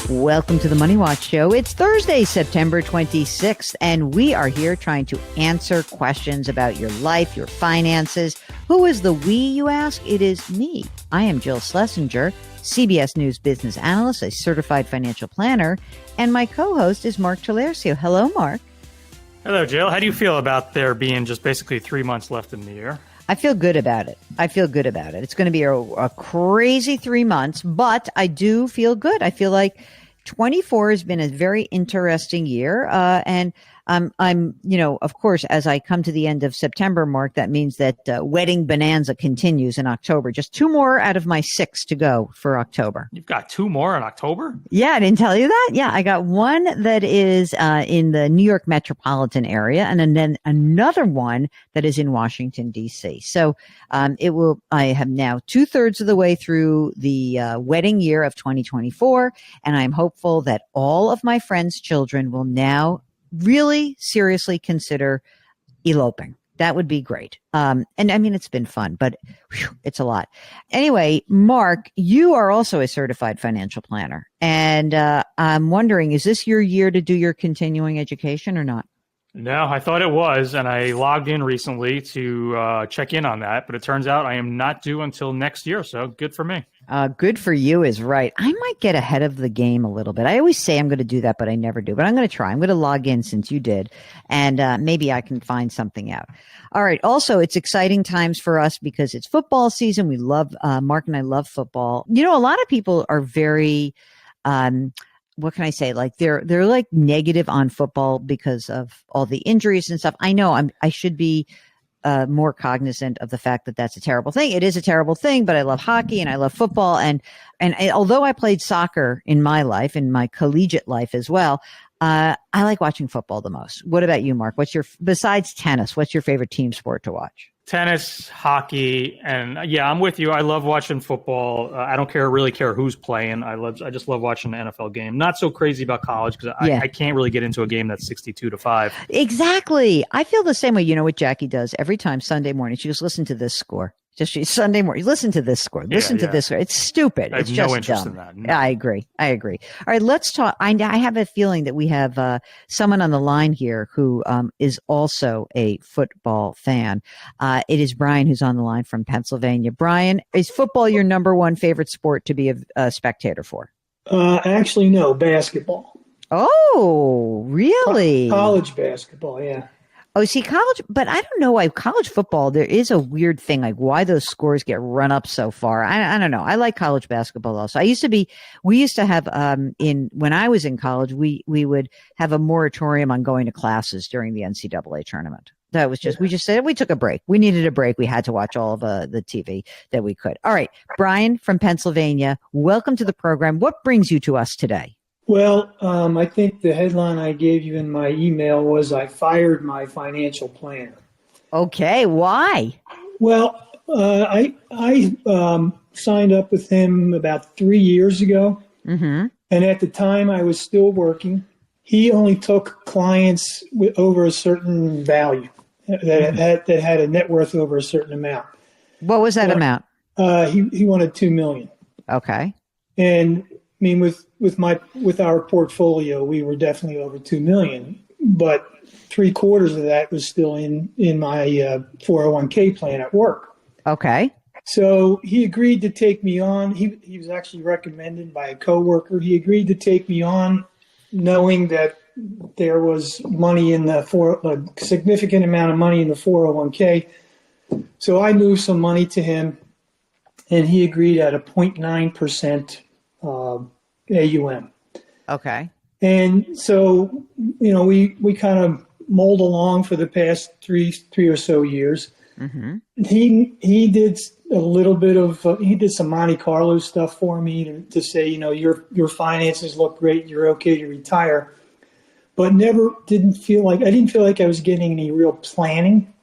Welcome to the Money Watch Show. It's Thursday, September 26th, and we are here trying to answer questions about your life, your finances. Who is the we, you ask? It is me. I am Jill Schlesinger, CBS News business analyst, a certified financial planner, and my co-host is Mark Talercio. Hello, Mark. Hello, Jill. How do you feel about there being just basically 3 months left in the year? I feel good about it. It's going to be a crazy 3 months, but I do feel good. I feel like 24 has been a very interesting year. And I'm, of course, as I come to the end of September, Mark, that means that wedding bonanza continues in October. Just 2 more out of my 6 to go for October. You've got 2 more in October? Yeah, I didn't tell you that. Yeah, I got one that is in the New York metropolitan area, and then another one that is in Washington, D.C. So I have now 2/3 of the way through the wedding year of 2024, and I'm hopeful that all of my friends' children will now really seriously consider eloping. That would be great. And I mean, it's been fun, but it's a lot. Anyway, Mark, you are also a certified financial planner. And I'm wondering, is this your year to do your continuing education or not? No, I thought it was, and I logged in recently to check in on that, but it turns out I am not due until next year, so good for me. Good for you is right. I might get ahead of the game a little bit. I always say I'm going to do that, but I never do. But I'm going to try. I'm going to log in since you did, and maybe I can find something out. All right. Also, it's exciting times for us because it's football season. We love, Mark and I love football. You know, a lot of people are very, what can I say? Like they're like negative on football because of all the injuries and stuff. I know I should be more cognizant of the fact that that's a terrible thing. It is a terrible thing, but I love hockey and I love football. And although I played soccer in my life, in my collegiate life as well, I like watching football the most. What about you, Mark? Besides tennis, what's your favorite team sport to watch? Tennis, hockey, and yeah, I'm with you. I love watching football. I don't really care who's playing. I just love watching the NFL game. Not so crazy about college because I can't really get into a game that's 62-5. Exactly. I feel the same way. You know what Jackie does every time Sunday morning? She goes, listen to this score. Sunday morning, listen to this score. Listen to this score. It's stupid. I have it's just no interest dumb. in that. No. Yeah, I agree. All right, let's talk. I have a feeling that we have someone on the line here who is also a football fan. It is Brian who's on the line from Pennsylvania. Brian, is football your number one favorite sport to be a spectator for? Actually, no, basketball. Oh, really? College basketball, yeah. Oh, see, college, but I don't know why college football, there is a weird thing, like why those scores get run up so far. I don't know. I like college basketball also. We used to have, when I was in college, we would have a moratorium on going to classes during the NCAA tournament. That was we just said we took a break. We needed a break. We had to watch all of the TV that we could. All right. Brian from Pennsylvania, welcome to the program. What brings you to us today? Well, I think the headline I gave you in my email was I fired my financial planner. Okay, why? Well, I signed up with him about 3 years ago. Mm-hmm. And at the time I was still working. He only took clients over a certain value that had a net worth over a certain amount. What was that amount? He wanted $2 million. Okay. And I mean, with our portfolio, we were definitely over $2 million, but 3/4 of that was still in my 401k plan at work. Okay. So he agreed to take me on. He was actually recommended by a coworker. He agreed to take me on, knowing that there was money in a significant amount of money in the 401k. So I moved some money to him, and he agreed at a 0.9%. AUM. Okay. And so, we kind of mulled along for the past three or so years. Mm-hmm. He did a little bit of, he did some Monte Carlo stuff for me to say, your finances look great. You're okay to retire, but I didn't feel like I was getting any real planning.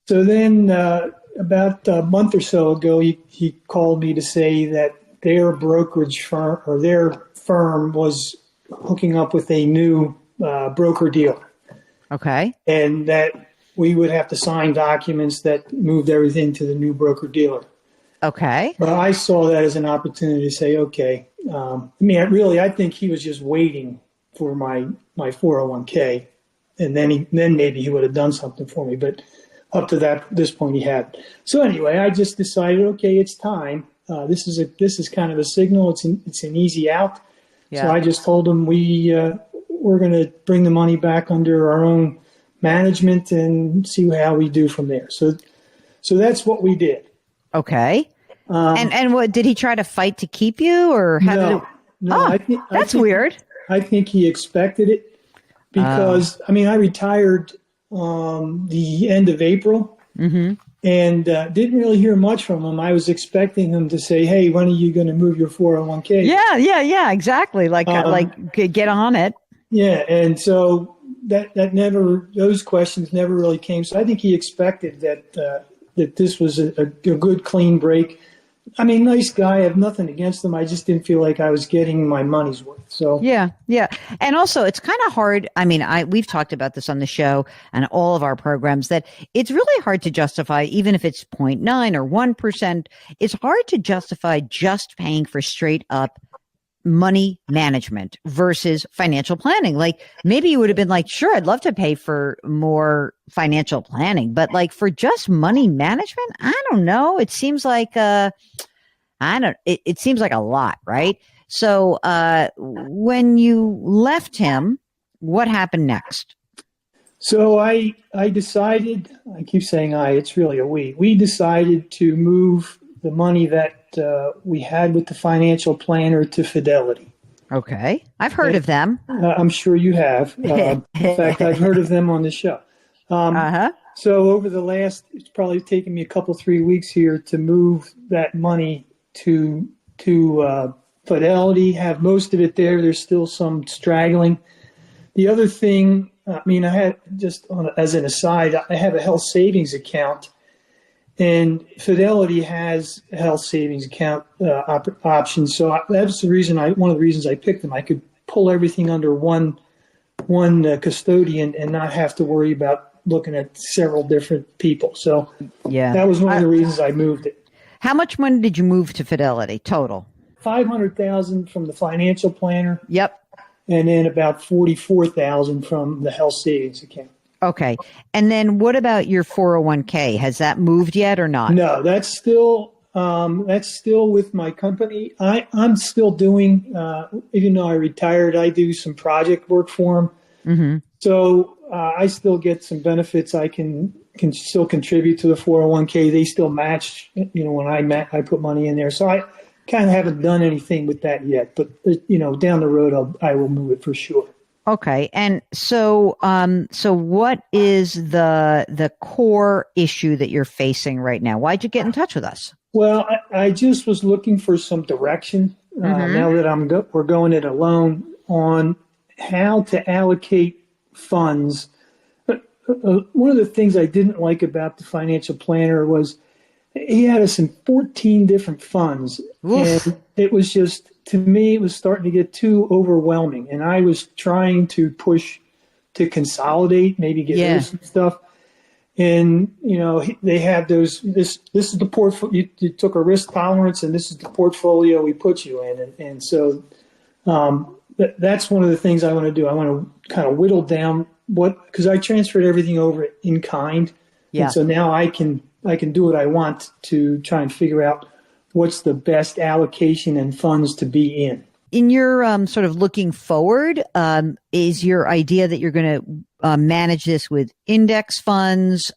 So then, about a month or so ago, he called me to say that their brokerage firm or their firm was hooking up with a new broker dealer. Okay. And that we would have to sign documents that moved everything to the new broker dealer. Okay. But I saw that as an opportunity to say, okay. I think he was just waiting for my 401k, and then maybe he would have done something for me. But up to this point, he hadn't. So anyway, I just decided, okay, it's time. This is kind of a signal. It's an easy out. Yeah. So I just told him we're going to bring the money back under our own management and see how we do from there. So that's what we did. Okay. And what did he try to fight to keep you, or how did it? No, I think weird. I think he expected it because I retired the end of April, and didn't really hear much from him. I was expecting him to say, "Hey, when are you going to move your 401k?" Yeah, exactly. Like get on it. Yeah, and so those questions never really came. So I think he expected that this was a good, clean break. Nice guy. I have nothing against him. I just didn't feel like I was getting my money's worth. So yeah. And also it's kind of hard. We've talked about this on the show and all of our programs, that it's really hard to justify, even if it's 0.9 or 1%, it's hard to justify just paying for straight up money management versus financial planning. Like, maybe you would have been like, sure, I'd love to pay for more financial planning, but like for just money management, I don't know. It seems like it seems like a lot, right? So when you left him, what happened next? So I decided, I keep saying it's really a we decided to move the money that we had with the financial planner to Fidelity. Okay. I've heard of them. I'm sure you have. In fact, I've heard of them on the show. So over it's probably taken me a couple, 3 weeks here to move that money to Fidelity, have most of it there. There's still some straggling. The other thing, I had as an aside, I have a health savings account, and Fidelity has a health savings account option. So that's one of the reasons I picked them. I could pull everything under one custodian and not have to worry about looking at several different people. So that was one of the reasons I moved it. How much money did you move to Fidelity total? $500,000 from the financial planner. Yep. And then about $44,000 from the health savings account. Okay. And then what about your 401k? Has that moved yet or not? No, that's still with my company. I'm still doing, even though I retired, I do some project work for them. Mm-hmm. So I still get some benefits. I can still contribute to the 401k. They still match, when I put money in there. So I kind of haven't done anything with that yet, but down the road, I will move it for sure. Okay. And so what is the core issue that you're facing right now? Why'd you get in touch with us? Well, I just was looking for some direction now that we're going it alone on how to allocate funds. One of the things I didn't like about the financial planner was he had us in 14 different funds. Oof. And it was just, to me, it was starting to get too overwhelming. And I was trying to push to consolidate, maybe get rid of some stuff. And, they had this is the portfolio, you took a risk tolerance, and this is the portfolio we put you in. And so that's one of the things I want to do. I want to kind of whittle down because I transferred everything over in kind. Yeah. And so now I can do what I want to try and figure out what's the best allocation and funds to be in. In your sort of looking forward, is your idea that you're going to manage this with index funds,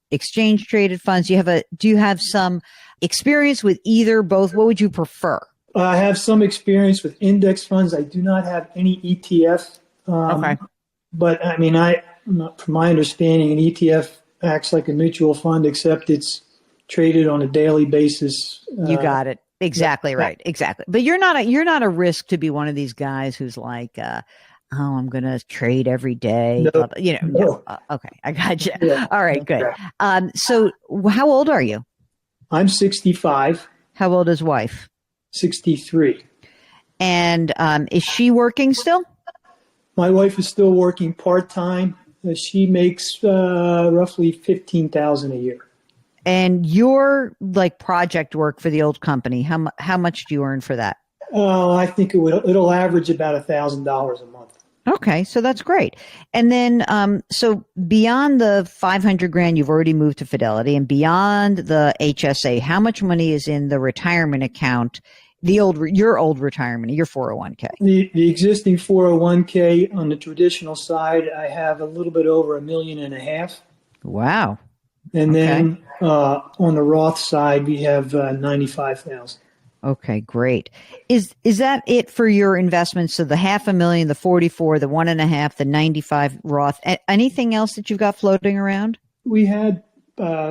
exchange traded funds? Do you have some experience with either, both? What would you prefer? I have some experience with index funds. I do not have any ETF. Okay. But from my understanding, an ETF acts like a mutual fund, except it's traded on a daily basis. You got it. Exactly right. Exactly. But you're not a risk to be one of these guys who's like, I'm going to trade every day. No, no. Okay. I got you. Yeah. All right, good. So how old are you? I'm 65. How old is wife? 63. And is she working still? My wife is still working part-time. She makes roughly $15,000 a year. And your like project work for the old company, how much do you earn for that? I think it'll average about $1,000 a month. Okay, so that's great. And then, so beyond the 500 grand, you've already moved to Fidelity, and beyond the HSA, how much money is in the retirement account, your old retirement, your 401k? The existing 401k on the traditional side, I have a little bit over $1.5 million. Wow. And then on the Roth side, we have 95,000. Okay, great. Is that it for your investments? So the 500,000, the 44, the 1.5, the 95 Roth. Anything else that you've got floating around? We had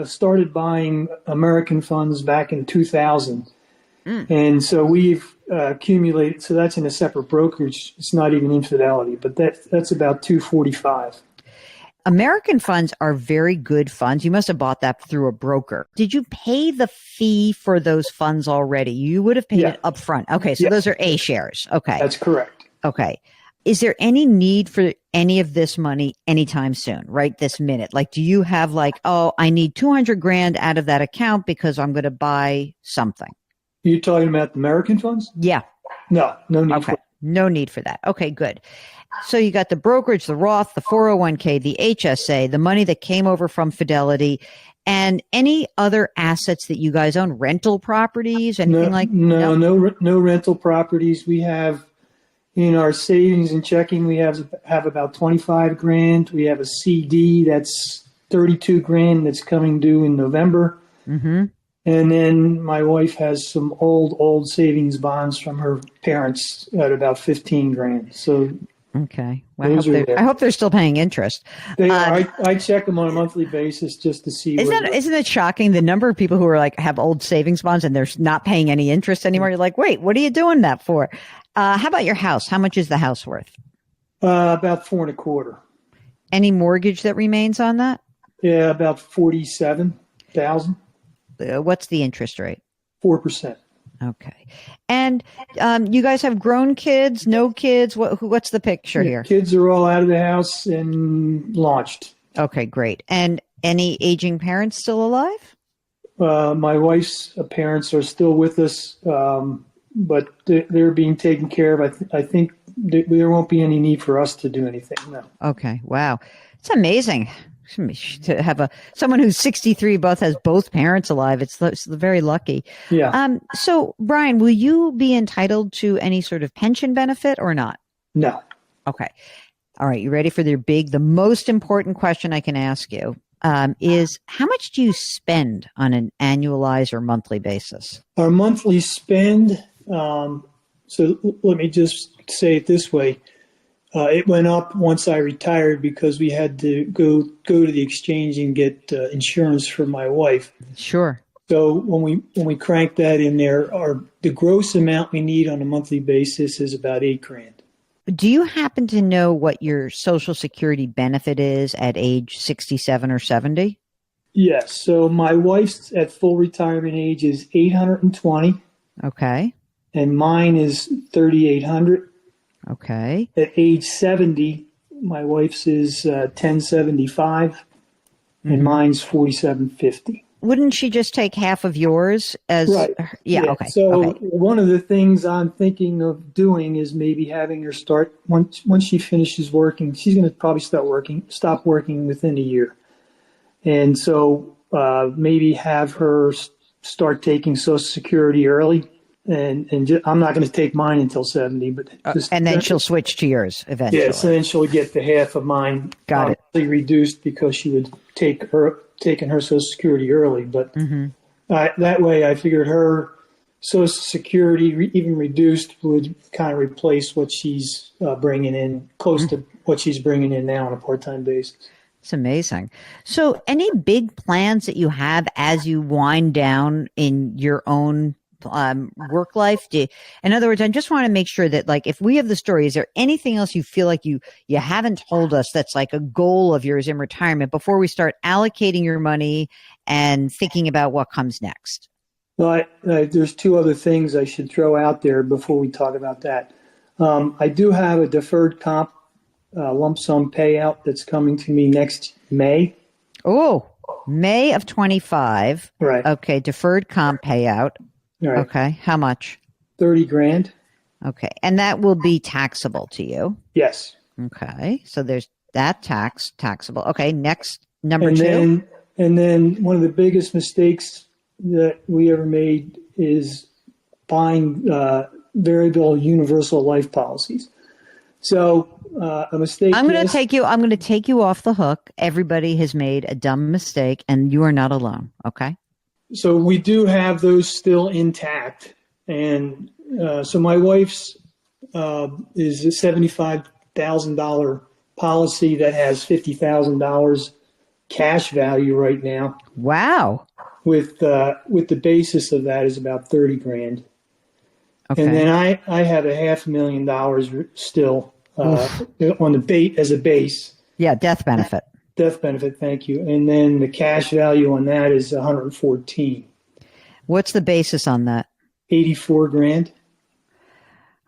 started buying American funds back in 2000, and so we've accumulated. So that's in a separate brokerage. It's not even in Fidelity, but that's about 245. American funds are very good funds. You must have bought that through a broker. Did you pay the fee for those funds already? You would have paid it up front. Okay, so those are A shares. Okay. That's correct. Okay. Is there any need for any of this money anytime soon, right this minute? Like, do you have like, oh, I need 200 grand out of that account because I'm going to buy something? You're talking about the American funds? Yeah. No need for it. No need for that. Okay, good. So you got the brokerage, the Roth, the 401k, the HSA, the money that came over from Fidelity, and any other assets that you guys own, rental properties, anything No rental properties. We have in our savings and checking, we have about 25 grand. We have a CD that's 32 grand that's coming due in November. Mm-hmm. And then my wife has some old savings bonds from her parents at about 15 grand. So okay. Well, I hope they're still paying interest. They are. I check them on a monthly basis just to see. Isn't it shocking the number of people who are like have old savings bonds and they're not paying any interest anymore? You're like, wait, what are you doing that for? How about your house? How much is the house worth? About 4.25. Any mortgage that remains on that? Yeah, about 47,000. What's the interest rate? 4%. Okay. And you guys have grown kids, no kids? What's the picture here? Kids are all out of the house and launched. Okay, great. And any aging parents still alive? My wife's parents are still with us, but they're being taken care of. I think there won't be any need for us to do anything. No. Okay. Wow. It's amazing to have someone who's 63 has both parents alive. It's very lucky. Yeah. So Brian, will you be entitled to any sort of pension benefit or not? No. Okay. All right. You ready for the most important question I can ask you? Is how much do you spend on an annualized or monthly basis? Our monthly spend. So let me just say it this way. It went up once I retired because we had to go to the exchange and get insurance for my wife. Sure. So when we crank that in there, the gross amount we need on a monthly basis is about $8 grand. Do you happen to know what your Social Security benefit is at age 67 or 70? Yes. So my wife's at full retirement age is 820. Okay. And mine is 3,800. Okay. At age 70, my wife's is 1075, and mine's 4750. Wouldn't she just take half of yours as? Right. Yeah. Okay. So okay. One of the things I'm thinking of doing is maybe having her start once she finishes working. She's going to probably stop working within a year, and so maybe have her start taking Social Security early. And I'm not going to take mine until 70, but and then she'll switch to yours eventually. Yes, and then she'll get the half of mine. Got it. Reduced because she would taken her Social Security early, but that way I figured her Social Security even reduced would kind of replace what she's bringing in, close to what she's bringing in now on a part-time basis. It's amazing. So, any big plans that you have as you wind down in your own work life? In other words, I just want to make sure that, like, if we have the story, is there anything else you feel like you haven't told us that's like a goal of yours in retirement before we start allocating your money and thinking about what comes next? Well, there's two other things I should throw out there before we talk about that. I do have a deferred comp lump sum payout that's coming to me next May. Oh, May of 25. Right. Okay. Deferred comp payout. Right. Okay. How much? 30 grand. Okay. And that will be taxable to you. Yes. Okay. So there's that taxable. Okay. Next, number and two. Then one of the biggest mistakes that we ever made is buying variable universal life policies. So a mistake. I'm going to take you off the hook. Everybody has made a dumb mistake, and you are not alone. Okay. So we do have those still intact, and so my wife's is a $75,000 policy that has $50,000 cash value right now. Wow. With the basis of that is about 30 grand. Okay. And then I have $500,000 still on the as a base. Yeah, death benefit. Death benefit, thank you. And then the cash value on that is 114. What's the basis on that? 84 grand.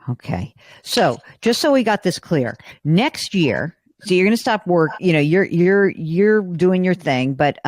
Okay. So just so we got this clear, next year, so you're going to stop work, you're doing your thing, but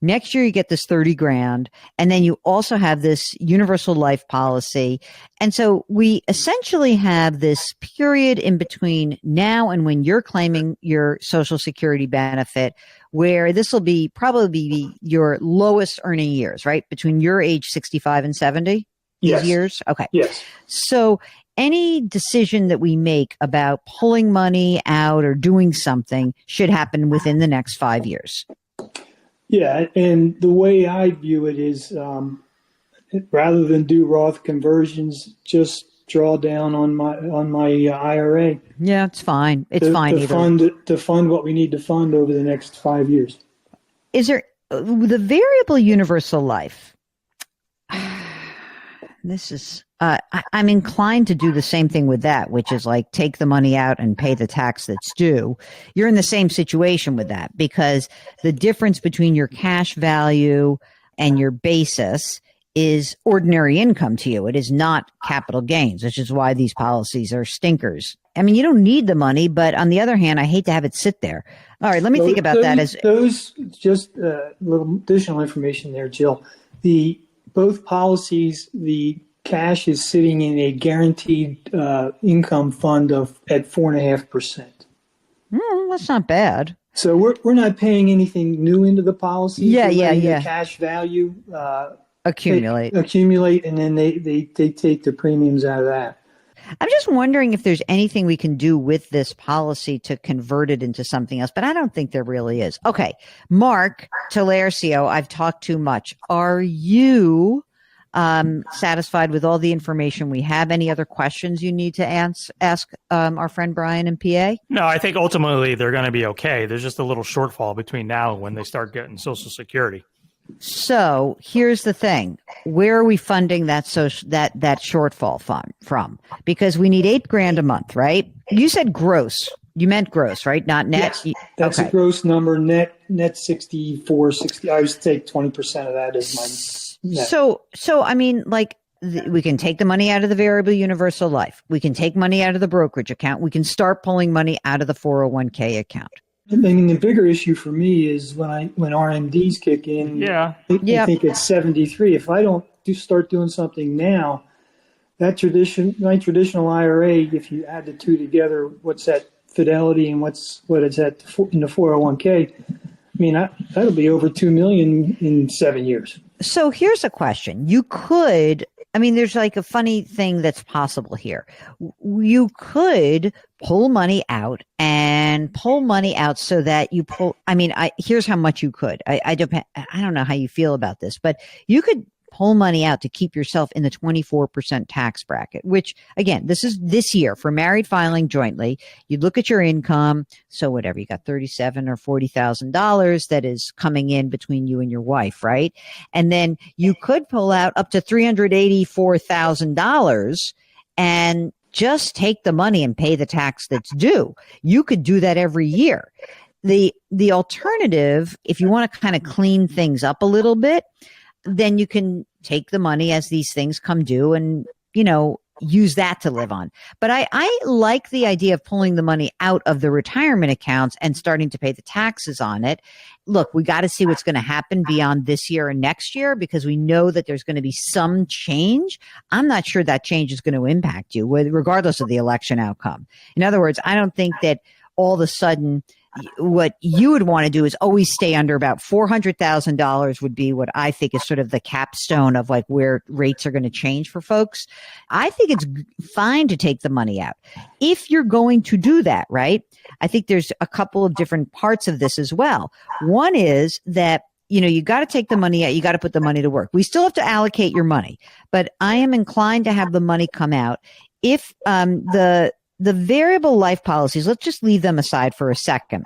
next year you get this 30 grand, and then you also have this universal life policy. And so we essentially have this period in between now and when you're claiming your Social Security benefit, where this will probably be your lowest earning years, right? Between your age 65 and 70? Yes. These years? Okay. Yes. So any decision that we make about pulling money out or doing something should happen within the next 5 years. Yeah, and the way I view it is rather than do Roth conversions, just draw down on my IRA. Yeah, it's fine. It's fine. To fund what we need to fund over the next 5 years. Is there the variable universal life? This is, I'm inclined to do the same thing with that, which is like take the money out and pay the tax that's due. You're in the same situation with that because the difference between your cash value and your basis is ordinary income to you. It is not capital gains, which is why these policies are stinkers. I mean, you don't need the money, but on the other hand, I hate to have it sit there. All right, let me think about that as those. Just a little additional information there, Jill. Both policies, the cash is sitting in a guaranteed income fund at 4.5%. That's not bad. So we're not paying anything new into the policy. Yeah. The cash value accumulate, and then they take the premiums out of that. I'm just wondering if there's anything we can do with this policy to convert it into something else, but I don't think there really is. Okay. Mark Talercio, I've talked too much. Are you satisfied with all the information we have? Any other questions you need to ask our friend Brian and PA? No, I think ultimately they're going to be okay. There's just a little shortfall between now and when they start getting Social Security. So here's the thing: where are we funding that shortfall fund from? Because we need $8,000 a month, right? You said gross. You meant gross, right? Not net. Yes, that's okay. A gross number. Net 64, 60. I always take 20% of that as my net. So I mean, like we can take the money out of the variable universal life. We can take money out of the brokerage account. We can start pulling money out of the 401k account. I mean, the bigger issue for me is when RMDs kick in. Yeah. I think it's 73. If I don't start doing something now, my traditional IRA, if you add the two together, what's that Fidelity and what it's at in the 401k? I mean, that'll be over $2 million in 7 years. So here's a question: there's like a funny thing that's possible here. You could pull money out so that you pull. Here's how much you could. I don't know how you feel about this, but you could pull money out to keep yourself in the 24% tax bracket, which again, this is this year for married filing jointly. You look at your income. So whatever, you got $37,000 or $40,000 that is coming in between you and your wife, right? And then you could pull out up to $384,000 and just take the money and pay the tax that's due. You could do that every year. The alternative, if you want to kind of clean things up a little bit, then you can take the money as these things come due and, use that to live on. But I like the idea of pulling the money out of the retirement accounts and starting to pay the taxes on it. Look, we got to see what's going to happen beyond this year and next year, because we know that there's going to be some change. I'm not sure that change is going to impact you, regardless of the election outcome. In other words, I don't think that all of a sudden what you would want to do is always stay under about $400,000 would be what I think is sort of the capstone of like where rates are going to change for folks. I think it's fine to take the money out. If you're going to do that, right? I think there's a couple of different parts of this as well. One is that, you know, you got to take the money out. You got to put the money to work. We still have to allocate your money, but I am inclined to have the money come out. If the variable life policies, let's just leave them aside for a second.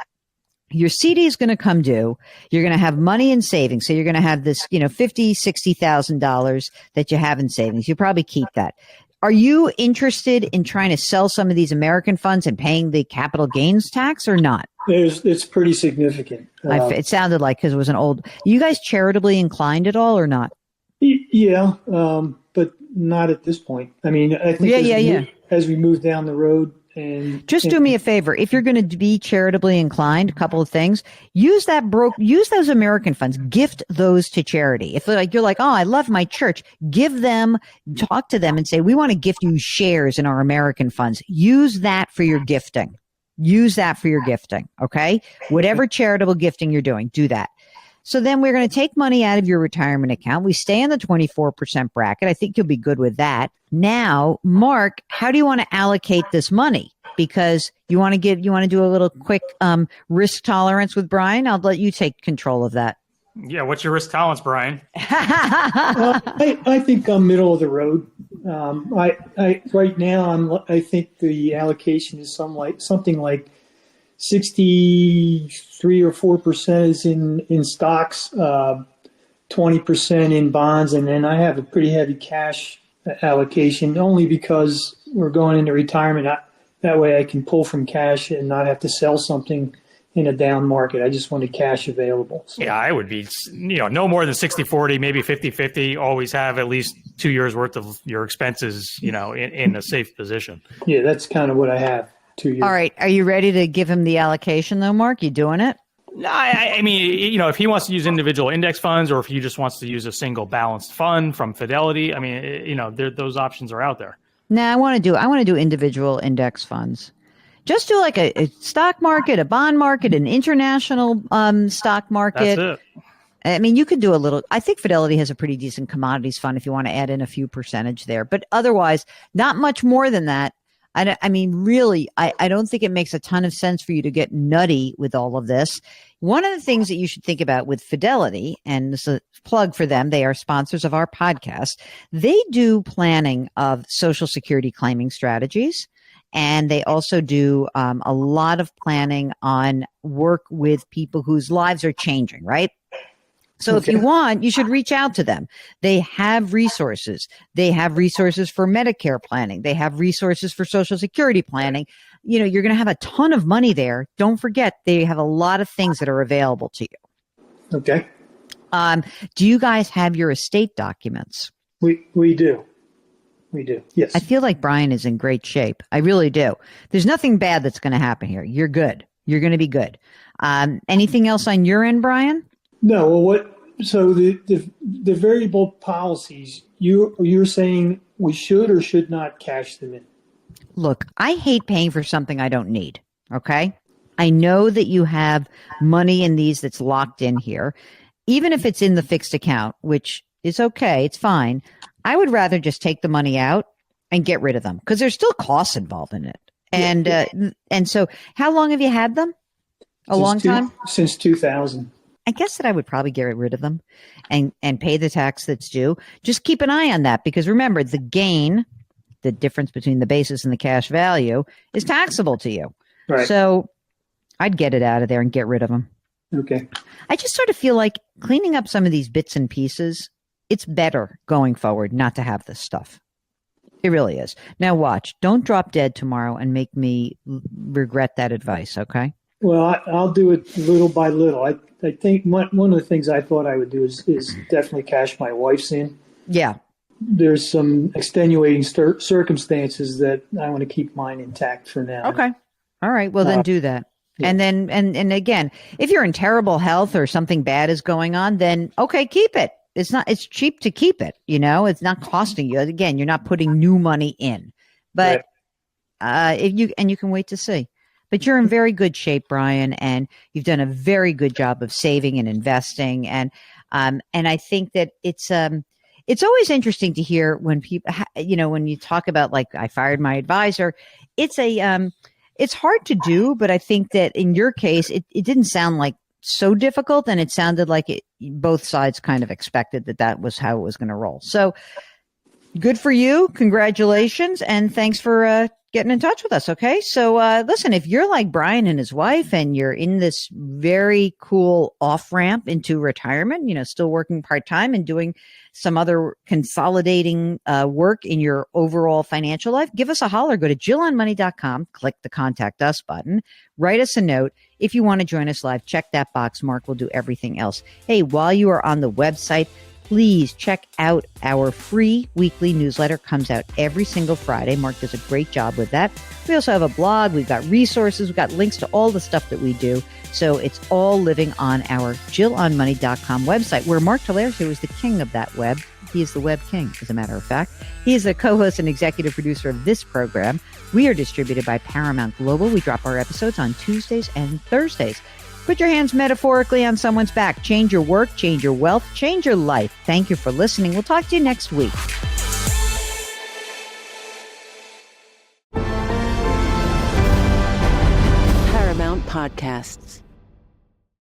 Your CD is going to come due. You're going to have money in savings. So you're going to have this, you know, $50,000, $60,000 that you have in savings. You probably keep that. Are you interested in trying to sell some of these American funds and paying the capital gains tax or not? It's pretty significant. It sounded like, because it was an old, you guys charitably inclined at all or not? Yeah. But not at this point. I mean, I think as we move down the road, and just do me a favor. If you're going to be charitably inclined, a couple of things, use those American funds, gift those to charity. If you're like, oh, I love my church, talk to them and say, we want to gift you shares in our American funds. Use that for your gifting. Okay. Whatever charitable gifting you're doing, do that. So then we're going to take money out of your retirement account. We stay in the 24% bracket. I think you'll be good with that. Now, Mark, how do you want to allocate this money? Because you want to do a little quick risk tolerance with Brian. I'll let you take control of that. Yeah. What's your risk tolerance, Brian? I think I'm middle of the road. Right now, I think the allocation is something like 63 or 4% is in stocks, 20% in bonds, and then I have a pretty heavy cash allocation only because we're going into retirement. That way I can pull from cash and not have to sell something in a down market. I just wanted cash available. So. Yeah, I would be, no more than 60-40, maybe 50-50. Always have at least 2 years worth of your expenses, in a safe position. Yeah, that's kind of what I have. 2 years. All right. Are you ready to give him the allocation though, Mark? You doing it? No, I mean, if he wants to use individual index funds or if he just wants to use a single balanced fund from Fidelity, I mean, those options are out there. No, I want to do individual index funds. Just do like a stock market, a bond market, an international stock market. That's it. I mean, you could do a little. I think Fidelity has a pretty decent commodities fund if you want to add in a few percentage there. But otherwise, not much more than that. I mean, really, I don't think it makes a ton of sense for you to get nutty with all of this. One of the things that you should think about with Fidelity, and this is a plug for them, they are sponsors of our podcast. They do planning of Social Security claiming strategies. And they also do a lot of planning on work with people whose lives are changing, right? So if you want, you should reach out to them. They have resources. They have resources for Medicare planning. They have resources for Social Security planning. You're going to have a ton of money there. Don't forget, they have a lot of things that are available to you. Okay. Do you guys have your estate documents? We do. We do. Yes. I feel like Brian is in great shape. I really do. There's nothing bad that's going to happen here. You're good. You're going to be good. Anything else on your end, Brian? No. Well, so the variable policies, you're saying we should or should not cash them in? Look, I hate paying for something I don't need. Okay. I know that you have money in these that's locked in here, even if it's in the fixed account, which is okay. It's fine. I would rather just take the money out and get rid of them because there's still costs involved in it. And so how long have you had them? Long time? Since 2000. I guess that I would probably get rid of them and pay the tax that's due. Just keep an eye on that because remember, the gain, the difference between the basis and the cash value is taxable to you. Right. So I'd get it out of there and get rid of them. Okay. I just sort of feel like cleaning up some of these bits and pieces, it's better going forward not to have this stuff. It really is. Now watch. Don't drop dead tomorrow and make me regret that advice, okay? Well, I'll do it little by little. I think one of the things I thought I would do is definitely cash my wife's in. Yeah. there's some extenuating circumstances that I want to keep mine intact for now. Okay. All right. Well, then do that. Yeah. And then, and again, if you're in terrible health or something bad is going on, then okay, keep it. It's cheap to keep it. It's not costing you. Again, you're not putting new money in, but, you can wait to see. But you're in very good shape, Brian, and you've done a very good job of saving and investing. And I think that it's always interesting to hear when people, when you talk about, like, I fired my advisor, it's hard to do, but I think that in your case, it didn't sound like so difficult, and it sounded like both sides kind of expected that was how it was going to roll. So good for you. Congratulations. And thanks for getting in touch with us. Okay. So listen, if you're like Brian and his wife and you're in this very cool off ramp into retirement, still working part-time and doing some other consolidating work in your overall financial life, give us a holler. Go to JillOnMoney.com, click the contact us button, write us a note. If you want to join us live, check that box. Mark will do everything else. Hey, while you are on the website, please check out our free weekly newsletter. Comes out every single Friday. Mark does a great job with that. We also have a blog. We've got resources. We've got links to all the stuff that we do. So it's all living on our JillOnMoney.com website, where Mark Tolares, who is the king of that web. He is the web king, as a matter of fact. He is the co-host and executive producer of this program. We are distributed by Paramount Global. We drop our episodes on Tuesdays and Thursdays. Put your hands metaphorically on someone's back. Change your work, change your wealth, change your life. Thank you for listening. We'll talk to you next week. Paramount Podcasts.